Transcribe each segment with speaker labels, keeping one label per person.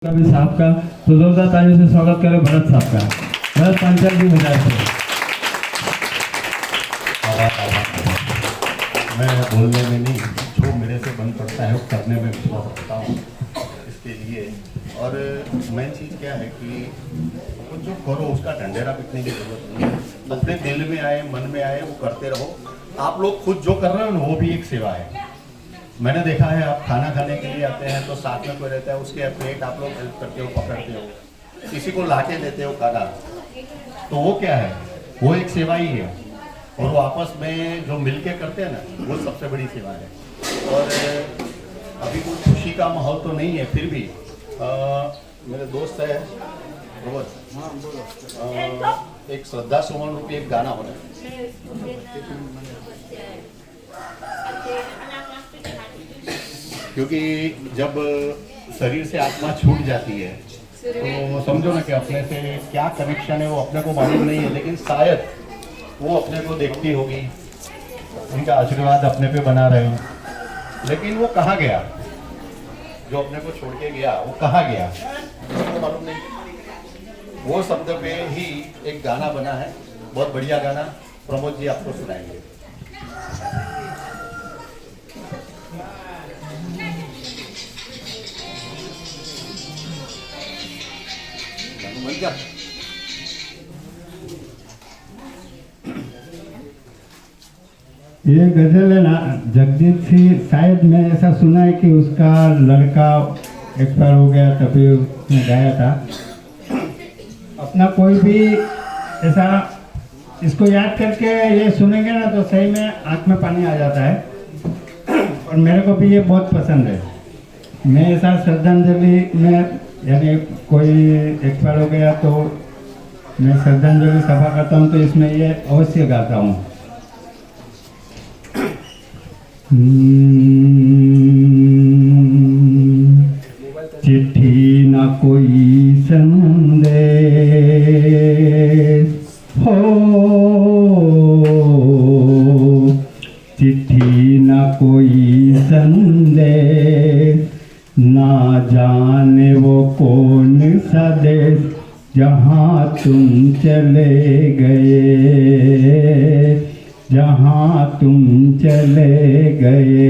Speaker 1: कभी साहब का तो जोरदार तालियों से स्वागत करें भरत साहब का। भरत पांचाल जी विधायक है।
Speaker 2: मैं बोलने में नहीं, जो मेरे से बन पड़ता है वो करने में विश्वास रखता हूँ इसके लिए। और मेन चीज़ क्या है कि वो जो करो उसका ढंढेरा पिटने की जरूरत नहीं है। अपने दिल में आए, मन में आए, वो करते रहो। आप लोग खुद जो कर रहे हो ना, वो भी एक सेवा है। मैंने देखा है, आप खाना खाने के लिए आते हैं तो साथ में कोई रहता है, उसके प्लेट आप लोग हेल्प करते हो, पकड़ते हो, किसी को लाके देते हो खाना, तो वो क्या है, वो एक सेवा ही है। और वो आपस में जो मिलके करते हैं ना, वो सबसे बड़ी सेवा है। और अभी कोई खुशी का माहौल तो नहीं है, फिर भी मेरे दोस्त है एक श्रद्धा सुमन रूपी एक गाना बना, क्योंकि जब शरीर से आत्मा छूट जाती है तो समझो ना कि अपने से क्या कनेक्शन है वो अपने को मालूम नहीं है, लेकिन शायद वो अपने को देखती होगी, उनका आशीर्वाद अपने पे बना रहे हो। लेकिन वो कहाँ गया, जो अपने को छोड़ के गया वो कहाँ गया तो मालूम नहीं। वो शब्द पे ही एक गाना बना है, बहुत बढ़िया गाना, प्रमोद जी आपको सुनाएंगे।
Speaker 1: ये गजल है ना, जगदीश सिंह, शायद मैं ऐसा सुना है कि उसका लड़का एक्सपायर हो गया तभी उसने गाया था। अपना कोई भी ऐसा इसको याद करके ये सुनेंगे ना तो सही में आँख में पानी आ जाता है। और मेरे को भी ये बहुत पसंद है। मैं ऐसा श्रद्धांजलि में, यानी कोई एक्सपायर हो गया तो मैं श्रद्धांजलि सभा करता हूँ तो इसमें ये अवश्य गाता हूँ। चिट्ठी न कोई संदेश हो, चिट्ठी न कोई संदेश, ना जाने वो कौन सा देश जहाँ तुम चले गए, जहाँ तुम चले गए।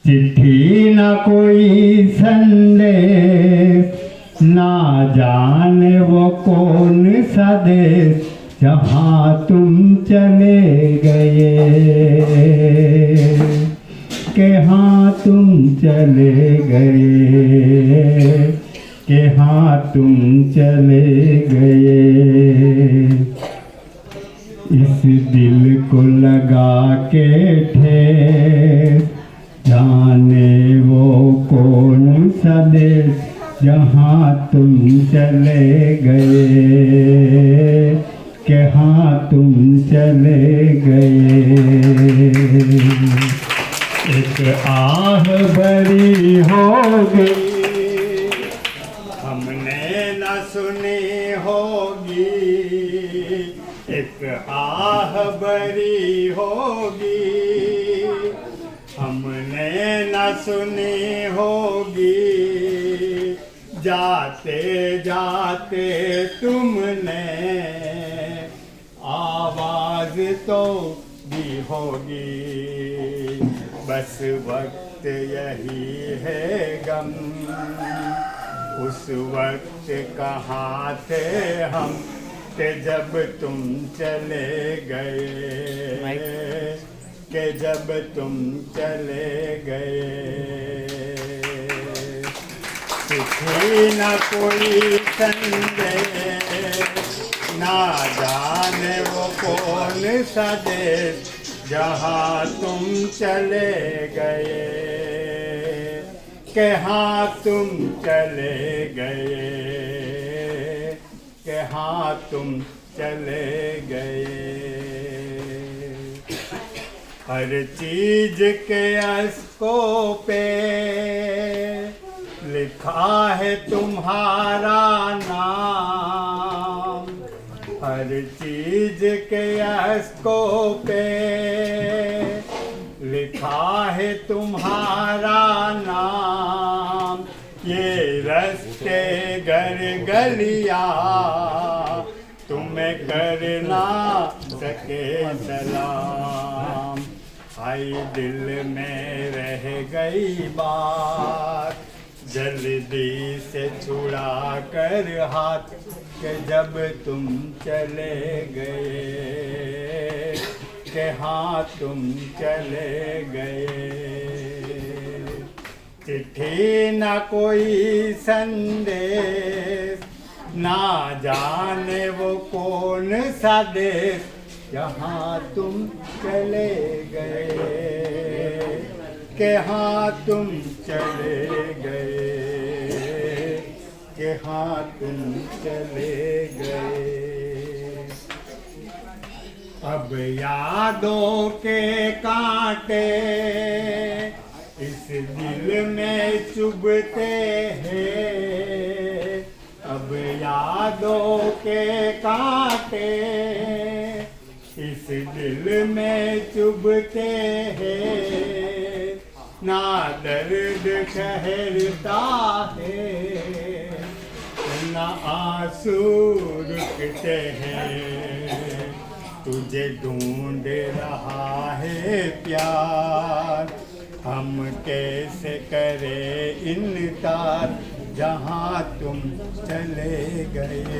Speaker 1: चिट्ठी न कोई संदेश, ना जाने वो कौन सा देश जहाँ तुम चले गए, के हाँ तुम चले गए, के हाँ तुम चले गए। इस दिल को लगा के ठेस, जाने वो कौन सा देश जहाँ तुम चले गए, के हाँ तुम चले गए। एक आह बड़ी होगी हमने न सुनी होगी, एक आह बड़ी होगी हमने न सुनी होगी, जाते जाते तुमने आवाज तो दी होगी। बस वक्त यही है गम, उस वक्त कहाँ थे हम कि जब तुम चले गए, कि जब तुम चले गए। चिट्ठी न कोई संदेश, ना जाने वो कौन सा देश जहाँ तुम चले गए, के हाँ तुम चले गए, के हाँ तुम चले गए। हर चीज के अस्कों पे लिखा है तुम्हारा नाम, हर चीज के अस्कों पे लिखा है तुम्हारा नाम। ये रास्ते घर गलिया तुम्हें करना सके सलाम। आई दिल में रह गई बात जल्दी से छुड़ा कर हाथ के जब तुम चले गए के हाँ तुम चले गए। चिट्ठी न कोई संदेश ना जाने वो कौन सा देश जहाँ तुम चले गए के हाँ तुम चले गए के हाँ तुम चले गए। अब यादों के कांटे इस दिल में चुभते हैं। अब यादों के कांटे इस दिल में चुभते हैं। ना दर्द ठहरता है ना आंसू रुकते हैं। तुझे ढूंढ रहा है प्यार हम कैसे करें इनकार जहाँ तुम चले गए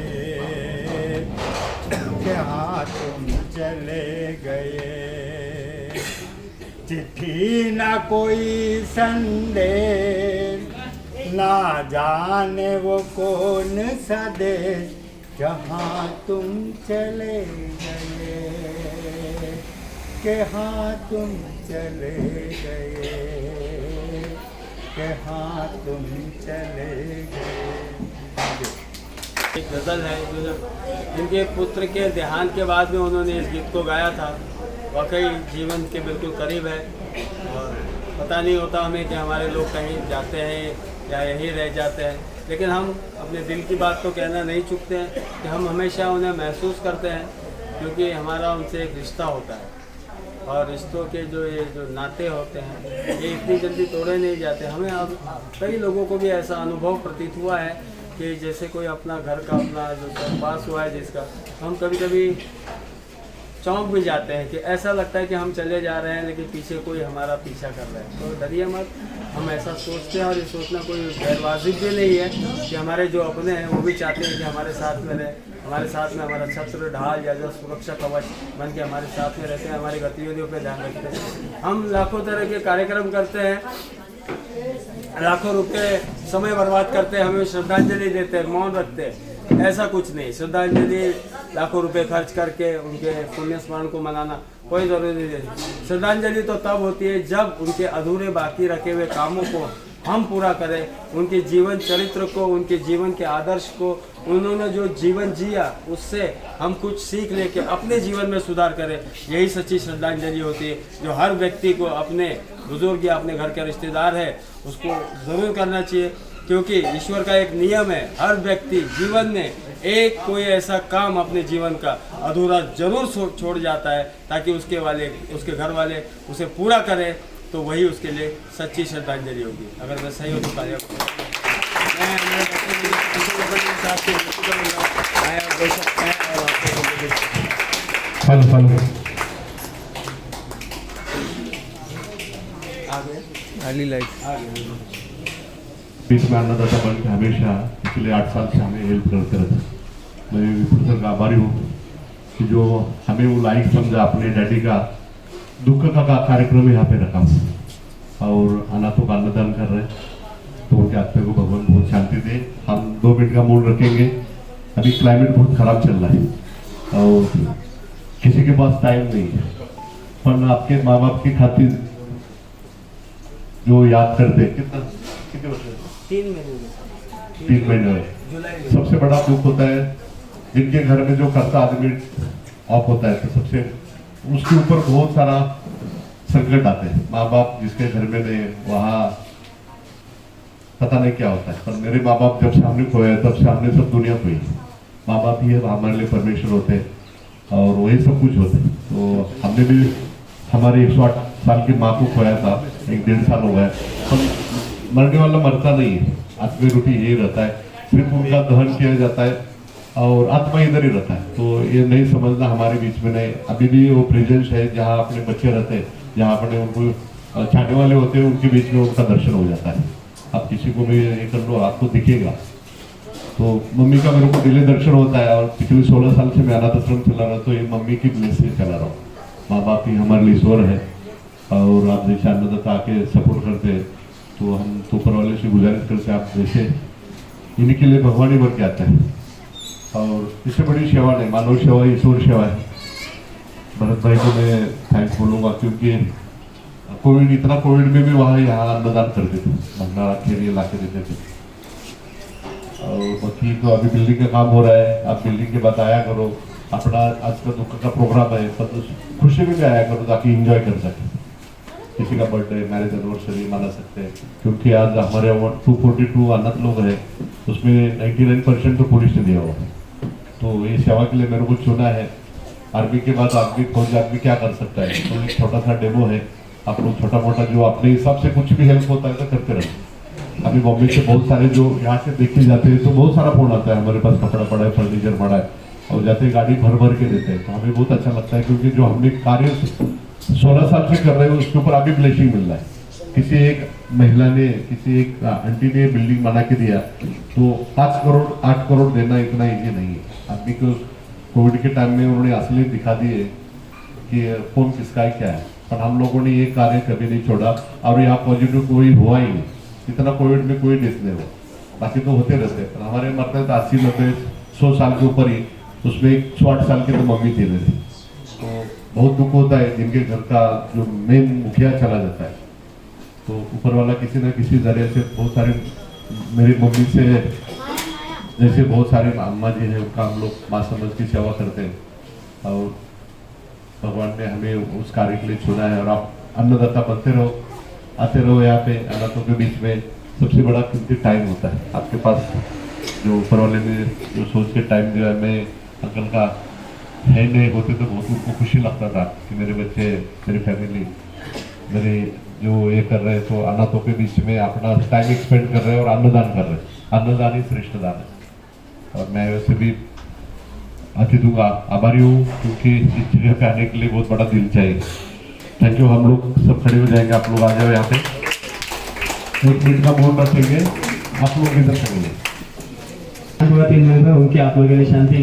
Speaker 1: जहाँ तुम चले गए। चिट्ठी ना कोई संदेश ना जाने वो कौन सा देश जहाँ तुम चले गए के हाँ तुम चले गए के हाँ तुम चले गए।
Speaker 3: एक गज़ल है जो जिनके पुत्र के देहांत के बाद में उन्होंने इस गीत को गाया था। वाकई जीवन के बिल्कुल करीब है और पता नहीं होता हमें कि हमारे लोग कहीं जाते हैं या यहीं रह जाते हैं, लेकिन हम अपने दिल की बात तो कहना नहीं चूकते हैं कि हम हमेशा उन्हें महसूस करते हैं, क्योंकि हमारा उनसे एक रिश्ता होता है और रिश्तों के जो नाते होते हैं ये इतनी जल्दी तोड़े नहीं जाते। हमें अब कई लोगों को भी ऐसा अनुभव प्रतीत हुआ है कि जैसे कोई अपना घर का अपना जो पास हुआ है जिसका, हम कभी कभी चौंक भी जाते हैं कि ऐसा लगता है कि हम चले जा रहे हैं लेकिन पीछे कोई हमारा पीछा कर रहा है। तो डरिए मत, हम ऐसा सोचते हैं और ये सोचना कोई गैरवाजिब भी नहीं है कि हमारे जो अपने हैं वो भी चाहते हैं कि हमारे साथ में रहें, हमारे साथ में हमारा छत्र ढाल या जो सुरक्षा कवच बन के हमारे साथ में रहते हैं, हमारी गतिविधियों पर ध्यान रखते हैं। हम लाखों तरह के कार्यक्रम करते हैं, लाखों रुपए समय बर्बाद करते हैं, हमें श्रद्धांजलि देते हैं, मौन रखते हैं। ऐसा कुछ नहीं, श्रद्धांजलि लाखों रुपए खर्च करके उनके पुण्य स्मरण को मनाना कोई ज़रूरी नहीं। श्रद्धांजलि तो तब होती है जब उनके अधूरे बाकी रखे हुए कामों को हम पूरा करें, उनके जीवन चरित्र को, उनके जीवन के आदर्श को, उन्होंने जो जीवन जिया उससे हम कुछ सीख लेके अपने जीवन में सुधार करें। यही सच्ची श्रद्धांजलि होती है जो हर व्यक्ति को अपने बुजुर्ग या अपने घर के रिश्तेदार है उसको ज़रूर करना चाहिए, क्योंकि ईश्वर का एक नियम है, हर व्यक्ति जीवन में एक कोई ऐसा काम अपने जीवन का अधूरा जरूर छोड़ जाता है ताकि उसके घर वाले उसे पूरा करें, तो वही उसके लिए सच्ची श्रद्धांजलि होगी। अगर मैं सही हूँ तो कार्य
Speaker 2: बीच में अन्नदाता बन के हमेशा पिछले 8 साल से हमें हेल्प करते रहते। मैं विपुल सर का आभारी हूँ कि जो हमें वो लाइक समझा, अपने डैडी का दुख का कार्यक्रम यहाँ पे रखा और अनाथों का अन्नदान कर रहे, तो उनके आत्मा को भगवान बहुत शांति दे। हम 2 मिनट का मौन रखेंगे। अभी क्लाइमेट बहुत खराब चल रहा है और किसी के पास टाइम नहीं है, पर आपके माँ बाप की खातिर जो याद करते, कितने वर्ष 3 महीने हुए। सबसे बड़ा दुख होता है जिनके घर में जो करता आदमी ऑफ होता है, तो सबसे उसके ऊपर बहुत सारा संकट आते हैं। माँ बाप जिसके घर में नहीं वहाँ पता नहीं क्या होता है, पर मेरे माँ बाप जब से हमने खोया तब से हमने सब दुनिया खोई। माँ बाप ही है हमारे लिए परमेश्वर होते हैं और वही सब कुछ होते हैं। तो हमने भी हमारे 108 साल की माँ को खोया था, 1-1.5 साल हो गया।
Speaker 4: मरने वाला मरता नहीं है, आत्मी रूपी यही रहता है, सिर्फ उनका दहन किया जाता है और आत्मा इधर ही रहता है। तो ये नहीं समझना हमारे बीच में नहीं, अभी भी वो प्रेजेंस है, जहाँ अपने बच्चे रहते हैं, जहाँ अपने उनको चाहने वाले होते हैं, उनके बीच में उनका दर्शन हो जाता है। आप किसी को भी ये कर लो, आपको दिखेगा। तो मम्मी का मेरे को डिले दर्शन होता है, और पिछले 16 साल से मैं अनाथ आश्रम चला रहा हूँ, तो ये मम्मी की ब्लेसिंग चला रहा हूँ। माँ बाप ही हमारे लिए ईश्वर है, और आप जैसे अन्नदाता आके सपोर्ट करते हैं, तो हम तो ऊपर वाले से गुजारिश करते हैं, आप जैसे इन्हीं के लिए भगवान ही बन के आता है। और इससे बड़ी सेवा नहीं, मानव सेवा ईश्वर सेवा है। भरत भाई को मैं थैंक्स बोलूँगा, क्योंकि कोविड, इतना कोविड में भी वहाँ यहाँ अन्नदान करते थे, भंडारा खीर ला के देते थे। और बाकी तो अभी बिल्डिंग का काम हो रहा है, आप बिल्डिंग के बताया करो, अपना आज का दुख का प्रोग्राम है, पर खुशी में भी आया करो ताकि एंजॉय कर सके। किसी का बर्थडे, मैरिज एनिवर्सरी मना सकते हैं, क्योंकि आज हमारे 242 अनाथ लोग हैं, उसमें 99% तो पुलिस ने दिया हुआ है। तो ये सेवा के लिए मेरे को चुना है। आर्मी के बाद आदमी, फौज आदमी क्या कर सकता है, तो एक छोटा सा डेमो है, आप लोग छोटा मोटा जो अपने हिसाब से कुछ भी हेल्प होता है तो करते रहो। अभी बॉम्बे से बहुत सारे जो यहाँ से देखे जाते हैं, तो बहुत सारा फोन आता है, हमारे पास कपड़ा पड़ा है, फर्नीचर पड़ा है, और जाते ही गाड़ी भर भर के देते हैं। तो हमें बहुत अच्छा लगता है, क्योंकि जो हमने कार्य 16 साल से कर रहे हैं, उसके ऊपर अभी ब्लेसिंग मिल रहा है। किसी एक महिला ने, किसी एक आंटी ने बिल्डिंग बना के दिया, तो 5 करोड़ 8 करोड़ देना इतना ईजी नहीं है। आदमी को कोविड के टाइम में उन्होंने असली दिखा दिए कि कौन किसका है क्या है, पर हम लोगों ने ये कार्य कभी नहीं छोड़ा, और यहाँ पॉजिटिव कोई हुआ ही नहीं। इतना कोविड में कोई डेथ नहीं हुआ, बाकी तो होते रहते हैं, पर हमारे मरते हैं तो 80 90 100 साल के ऊपर ही, उसमें 108 साल के तो मम्मी थी रही। तो बहुत दुख होता है जिनके घर का जो मेन मुखिया चला जाता है। तो ऊपर वाला किसी न किसी जरिए से, बहुत सारे मेरी मम्मी से जैसे बहुत सारे अम्मा जी हैं, उनका हम लोग माँ समझ की सेवा करते हैं, और भगवान ने हमें उस कार्य के लिए चुना है। और आप अन्नदाता बनते रहो, आते रहो यहाँ पे। अनाथों के बीच में सबसे बड़ा कीमती टाइम होता है आपके पास, जो ऊपर वाले ने जो सोच के टाइम दिया है। मैं अंकल का है नहीं होते तो बहुत उनको खुशी लगता था कि मेरे बच्चे, मेरी फैमिली, मेरे जो ये कर रहे हैं, तो अनाथों के बीच में अपना टाइम एक्सपेंड कर रहे हैं और अन्नदान कर रहे हैं। अन्नदान ही श्रेष्ठ दान है, और मैं वैसे भी आती दूंगा, आभारी हूँ, क्योंकि इस जगह पे आने के लिए बहुत बड़ा दिल चाहिए। Thank you. हम लोग सब खड़े हो जाएंगे, आप लोग आ जाओ यहाँ पे, 1 मिनट का मौन रखेंगे, आप लोग इधर करेंगे।
Speaker 3: उनकी आत्मा के लिए शांति